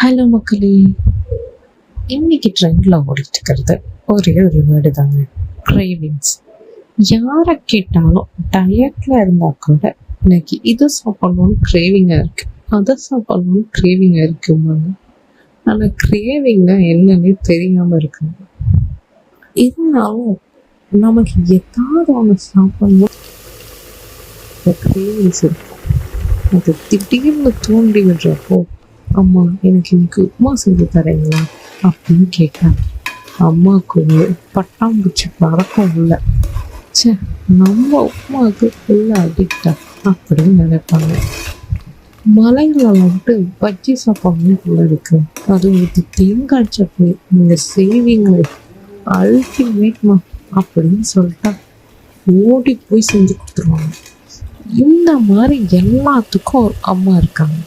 Hello மக்களே, இன்னைக்கு ட்ரெண்டில் ஓடிட்டு இருக்கிறது ஒரே ஒரு வேர்டு தாங்க, கிரேவிங்ஸ். யாரை கேட்டாலும் டயட்டில் இருந்தால் கூட இன்னைக்கு இது சாப்பிடணும்னு கிரேவிங்காக இருக்குது, அதை சாப்பிடணும்னு கிரேவிங்காக இருக்குமாங்க. ஆனால் கிரேவிங்னா என்னன்னே தெரியாமல் இருக்குங்க. இருந்தாலும் நமக்கு ஏதாவது ஒன்று சாப்பிடணும் கிரேவிங்ஸ் இருக்கும். அது திடீர்னு தூண்டி விடுறப்போ, அம்மா எனக்கு இன்னைக்கு உப்புமா செஞ்சு தரீங்களா அப்படின்னு கேட்டேன். அம்மாவுக்கு பட்டாம்பூச்சி பறக்கம் இல்லை. சே, நம்ம உப்புமாவுக்கு ஃபுல்லாக அடிக்டா அப்படின்னு நினைப்பாங்க. மலையில் வந்துட்டு பஜ்ஜி சாப்பிடணும் போல இருக்கு, அது ஒரு தேங்காய் சட்னி நீங்கள் செய்வீங்க அல்டிமேட்மா அப்படின்னு சொல்லிட்டா ஓடி போய் செஞ்சு கொடுத்துருவாங்க. இந்த மாதிரி எல்லாத்துக்கும் ஒரு அம்மா இருக்காங்க.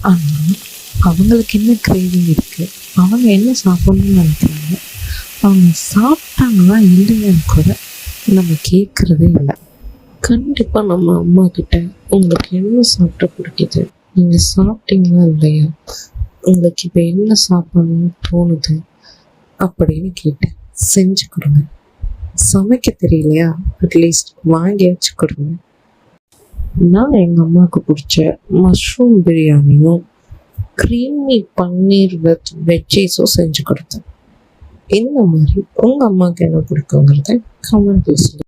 ஆனால் அவங்களுக்கு என்ன கிரேவிங் இருக்குது, அவங்க என்ன சாப்பிடணும்னு நினைக்கிறாங்க, அவங்க சாப்பிட்டாங்களா இல்லையான்னு கூட நம்ம கேட்குறதே இல்லை. கண்டிப்பாக நம்ம அம்மா கிட்ட உங்களுக்கு என்ன சாப்பிட பிடிக்குது, நீங்கள் சாப்பிட்டீங்களா இல்லையா, உங்களுக்கு இப்போ என்ன சாப்பிடணும்னு தோணுது அப்படின்னு கேட்டு செஞ்சு கொடுங்க. சமைக்க தெரியலையா, அட்லீஸ்ட் வாங்கியாச்சு கொடுங்க. நான் எங்கள் அம்மாவுக்கு பிடிச்ச மஷ்ரூம் பிரியாணியும் க்ரீமி பன்னீர் வித் வெஜ்ஜீஸும் செஞ்சு கொடுத்தேன். இந்த மாதிரி உங்கள் அம்மாவுக்கு என்ன பிடிக்குங்கிறத கமெண்ட்ல சொல்லுங்கள்.